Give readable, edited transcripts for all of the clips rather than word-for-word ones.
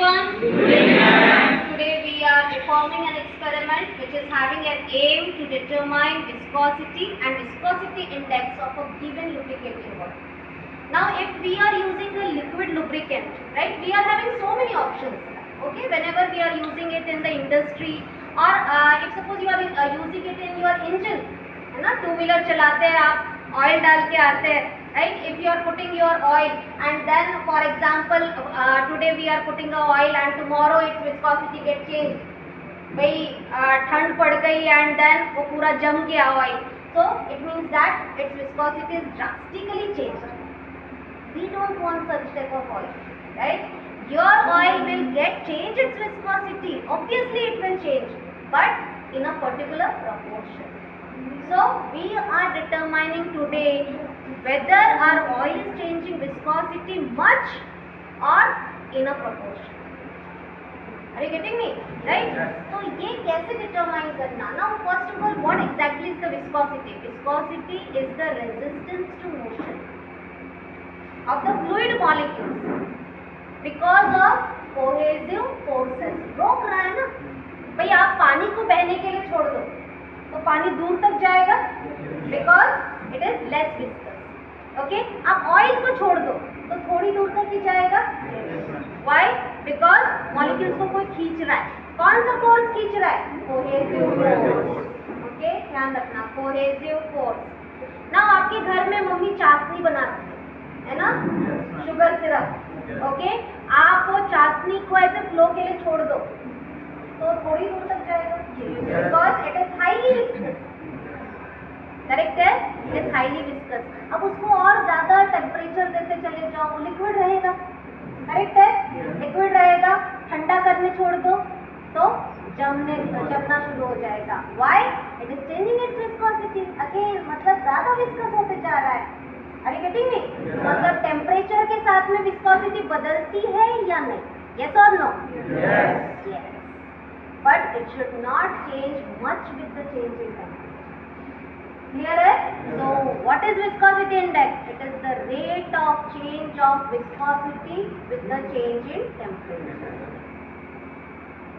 everyone. Today we are performing an experiment which is having an aim to determine viscosity and viscosity index of a given lubricating body. Now if we are using a liquid lubricant, right, we are having so many options. Okay, whenever we are using it in the industry or if suppose you are using it in your engine, है ना, two wheeler चलाते हैं आप, oil डाल के आते हैं, right? If you are putting your oil and then for example today we are putting a oil and tomorrow its viscosity get changed, भाई ठंड पड़ गई and then वो पूरा जम गया oil, so it means that its viscosity is drastically changed. We don't want such type of oil, right? Your oil will get change its viscosity, obviously it will change, but in a particular proportion. So we are determining today whether our oil is changing viscosity much or in a proportion. Are you getting me? Right? So ये कैसे determine करना? Now first of all, what exactly is the viscosity? Viscosity is the resistance to motion of the fluid molecules because of cohesive forces. रोक रहा है ना? भाई आप पानी को बहने के लिए छोड़ दो तो पानी दूर तक जाएगा because it is less viscous. Okay, आप ऑयल को छोड़ दो तो थोड़ी दूर तक ही जाएगा. Why? Because मॉलिक्यूल्स को कोई खींच रहा है. कौन सा फोर्स खींच रहा है? Cohesive force. ओके, ध्यान रखना, कोहेसिव फोर्स. ना आपके घर में मम्मी चाशनी बनाती है ना, शुगर सिरप. ओके, आप वो चाशनी को ऐसे फ्लो के लिए छोड़ दो तो थोड़ी दूर तक जाएगा because it is highly viscous. Correct है, इट इज हाईली विस्कस. अब उसको और ज्यादा टेम्परेचर देते चले जाओ, लिक्विड रहेगा. करेक्ट है, लिक्विड रहेगा, ठंडा करने छोड़ दो तो जमना शुरू हो जाएगा. Why? It is changing its viscosity again, मतलब ज्यादा विस्कस होते जा रहा है. Are you getting me? मतलब टेम्परेचर के साथ में विस्कोसिटी बदलती है या नहीं? यस और no? Yes. But it should not change much with the change in temperature. Clear है? So what is viscosity index? It is the rate of change of viscosity with the change in temperature.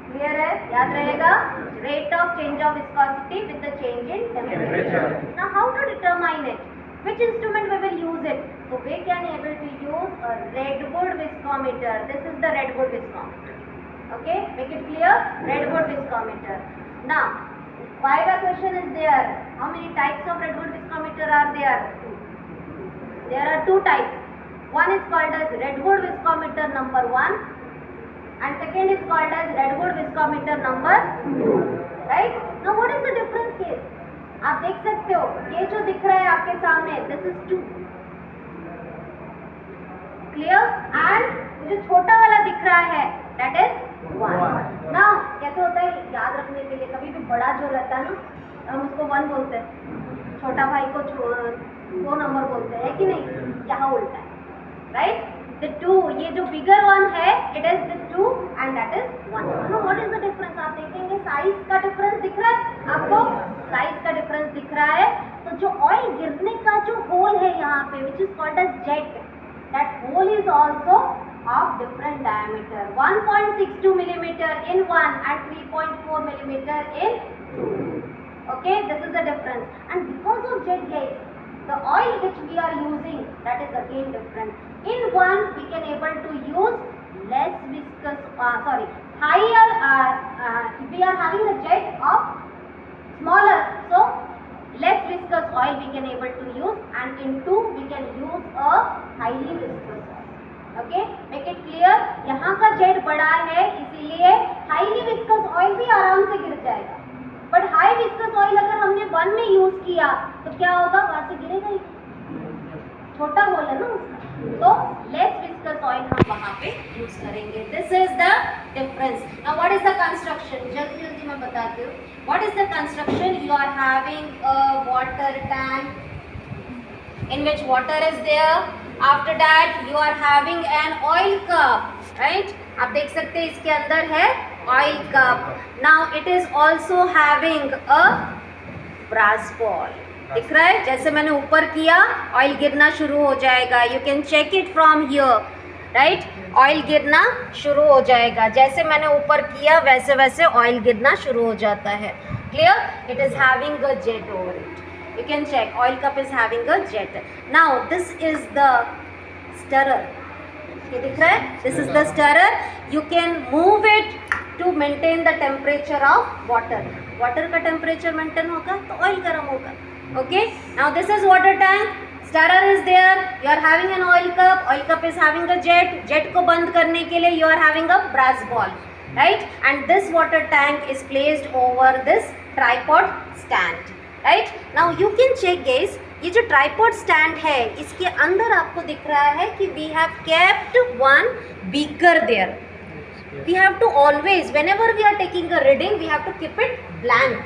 Clear है? याद रहेगा? Rate of change of viscosity with the change in temperature. Now how to determine it? Which instrument we will use it? So we can able to use a Redwood viscometer. This is the Redwood viscometer. Okay? Make it clear? Redwood viscometer. Now why the question is there? How many types of Redwood viscometer are there? There are two types. One is called as Redwood viscometer number 1 and second is called as Redwood viscometer number 2. Right? Now what is the difference here? आप देख सकते हो, ये जो दिख रहा है आपके सामने, this is 2. Clear? And जो छोटा वाला दिख रहा है, that is 1. ना कैसे होता है याद रखने के लिए, कभी भी बड़ा जो रहता है ना हम उसको 1 बोलते हैं, छोटा भाई को 2 नंबर बोलते हैं, कि नहीं? यहाँ उल्टा है. राइट? द 2, ये जो बिगर 1 है, it is the 2 and that is 1. No, what is the difference? आप देखेंगे साइज का डिफरेंस दिख रहा है आपको, साइज का डिफरेंस दिख रहा है. तो जो ऑयल गिरने का जो होल है यहाँ पे, which is called as jet, that hole is also of different diameter. 1.62 millimeter in 1 and 3.4 millimeter in 2. Okay, this is the difference. And because of jet gas, the oil which we are using, that is again different. In 1 we can able to use less viscous, higher. We are having a jet of smaller, so less viscous oil we can able to use, and in 2 we can use a highly viscous oil. Okay, make it clear. यहाँ का jet बड़ा है इसीलिए highly viscous oil भी आराम से गिर जाएगा, बट हाई विस्कस ऑयल अगर हमने 1 में यूज किया तो क्या होगा? वहां से गिरेगा ही, छोटा होल है ना उसका, तो लेस विस्कस ऑयल हम वहां पे यूज करेंगे. This is the difference. Now what is the construction? जल्दी जल्दी मैं बताती हूँ. What is the construction? You are having a water tank in which water is there. After that you are having an oil cup, right? आप देख सकते हैं इसके अंदर है oil cup. Now it is also having a brass ball. दिख रहा है? जैसे मैंने ऊपर किया ऑयल गिरना शुरू हो जाएगा. You can check it from here, right? Oil गिरना शुरू हो जाएगा. जैसे मैंने ऊपर किया वैसे वैसे ऑयल गिरना शुरू हो जाता है. Clear? It is having a jet over it. You can check oil cup is having a jet. Now this is the stirrer. ये दिख रहा है? This is the stirrer. You can move it to maintain the temperature of water. Water का temperature maintain होगा तो oil गर्म होगा. Okay? Now this is water tank. Stirrer is there. You are having an oil cup. Oil cup is having a jet. Jet को बंद करने के लिए you are having a brass ball, right? And this water tank is placed over this tripod stand, right? Now you can check guys. ये जो tripod stand है इसके अंदर आपको दिख रहा है कि we have kept one beaker there. We have to always, whenever we are taking a reading, we have to keep it blank.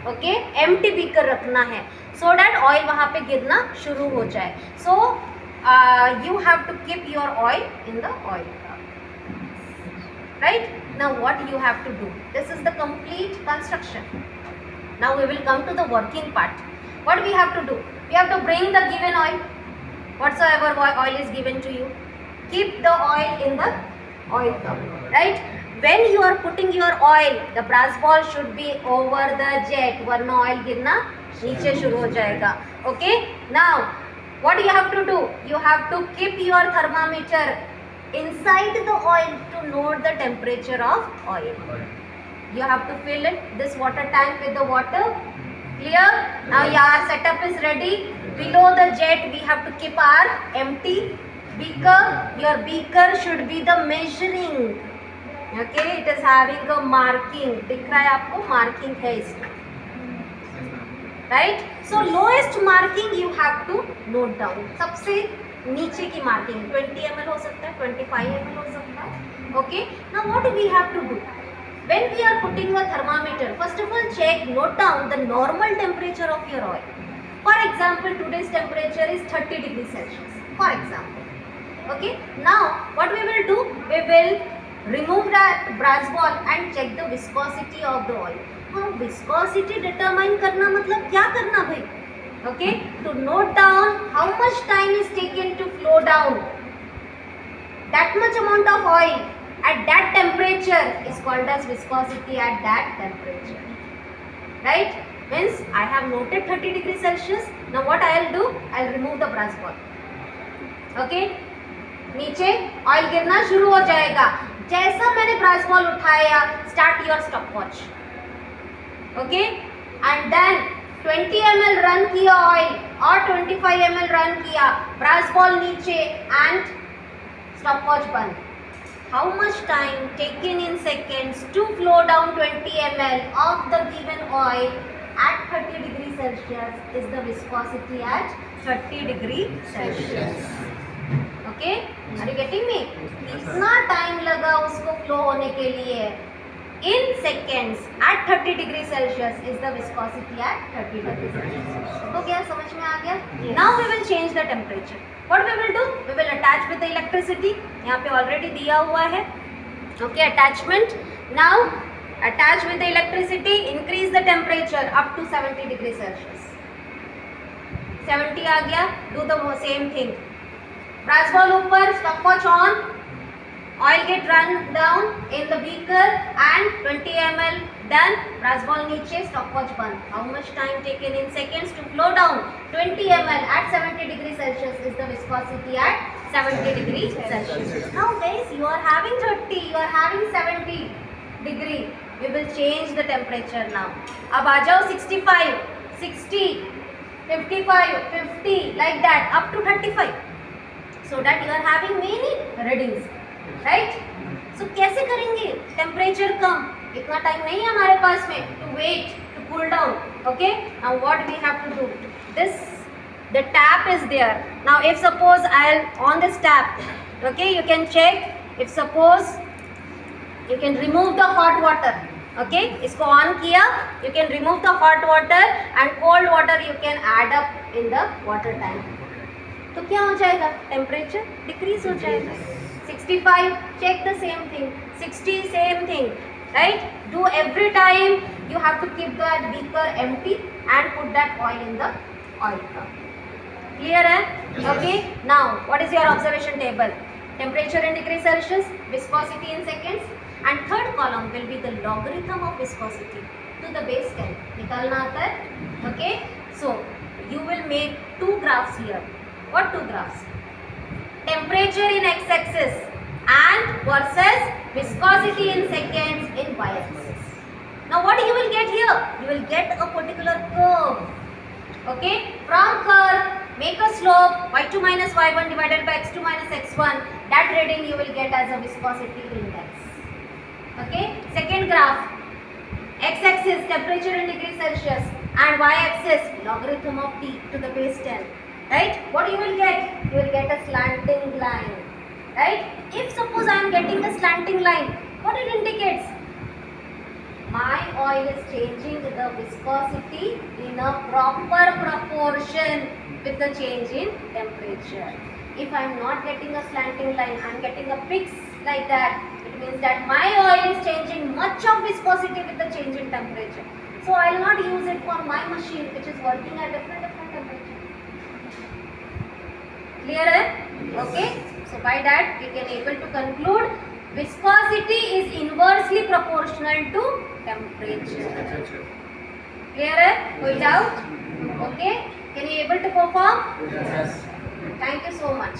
Okay? Empty beaker रखना है. So that oil वहाँ पे गिरना शुरू हो जाए. So you have to keep your oil in the oil cup. Right? Now what you have to do? This is the complete construction. Now we will come to the working part. What we have to do? We have to bring the given oil. Whatsoever oil is given to you, keep the oil in the oil cup. Right? When you are putting your oil, the brass ball should be over the jet. वरना oil गिरना नीचे शुरू हो जाएगा. Okay? Now, what you have to do? You have to keep your thermometer inside the oil to note the temperature of oil. You have to fill it, this water tank with the water. Clear? Now your setup is ready. Below the jet, we have to keep our empty beaker. Your beaker should be the measuring. Okay? It is having a marking. दिख रहा है आपको? Marking है इसमें. Right? So lowest marking you have to note down. सबसे नीचे की marking 20 ml हो सकता है, 25 ml हो सकता है. Okay? Now what we have to do? When we are putting a thermometer, first of all check, note down the normal temperature of your oil. For example, today's temperature is 30 degrees Celsius. For example. Okay? Now what we will do? We will remove that brass ball and check the viscosity of the oil. हाँ, viscosity determine करना मतलब क्या करना भाई? Okay, to note down how much time is taken to flow down. That much amount of oil at that temperature is called as viscosity at that temperature. Right? Means I have noted 30 degrees Celsius. Now what I will do? I will remove the brass ball. Okay? नीचे oil गिरना शुरू हो जाएगा. जैसा मैंने brass ball उठाया, start your stopwatch. Okay, and then 20 ml run किया oil और 25 ml रन किया, ब्रास बॉल नीचे and stopwatch बंद. How much time taken in seconds to flow down 20 ml of the given oil at 30 degree Celsius is the viscosity at 30 degree Celsius. Okay, are you getting me? कितना time लगा उसको flow होने के लिए? In seconds at 30 degree Celsius is the viscosity at 30 degree Celsius. तो क्या समझ में आ गया? Yes. Now we will change the temperature. What we will do? We will attach with the electricity. यहाँ पे already दिया हुआ है. Okay, attachment. Now attach with the electricity. Increase the temperature up to 70 degree Celsius. 70 आ गया. Do the same thing. Brass ball ऊपर, stopwatch on. Oil get run down in the beaker and 20 ml done. Brass ball नीचे, stopwatch बंद. How much time taken in seconds to flow down? 20 ml at 70 degree Celsius is the viscosity at 70 degree Celsius. Now guys, you are having 30, you are having 70 degree. We will change the temperature now. अब आ जाओ 65, 60, 55, 50 like that up to 35. So that you are having many readings. Right? So कैसे करेंगे? Temperature कम, इतना time नहीं है हमारे पास में to wait to cool down. Okay, now what we have to do? This the tap is there. Now if suppose I am on this tap, okay, you can check. If suppose you can remove the hot water. Okay, इसको on किया, you can remove the hot water and cold water you can add up in the water tank. तो क्या हो जाएगा? Temperature decrease हो जाएगा. 65, check the same thing. 60, same thing. Right? Do every time you have to keep that beaker empty and put that oil in the oil cup. Clear hai? Okay. Now, what is your observation table? temperature in degrees Celsius, viscosity in seconds, and third column will be the logarithm of viscosity to the base 10. निकालना आता है, okay? So you will make two graphs here. What two graphs? Temperature in x-axis and versus viscosity in seconds in y-axis. Now what you will get here? You will get a particular curve. Okay? From curve, make a slope y2 minus y1 divided by x2 minus x1. That reading you will get as a viscosity index. Okay? Second graph, x-axis temperature in degrees Celsius and y-axis logarithm of t to the base 10. Right? What you will get? You will get a slanting line. Right? If suppose I am getting a slanting line, what it indicates? My oil is changing the viscosity in a proper proportion with the change in temperature. If I am not getting a slanting line, I am getting a fix like that. It means that my oil is changing much of viscosity with the change in temperature. So I will not use it for my machine which is working at different temperature. Clear? Okay. So by that we can able to conclude viscosity is inversely proportional to temperature. Clear? Koi doubt? Okay. Can you able to perform? Yes. Thank you so much.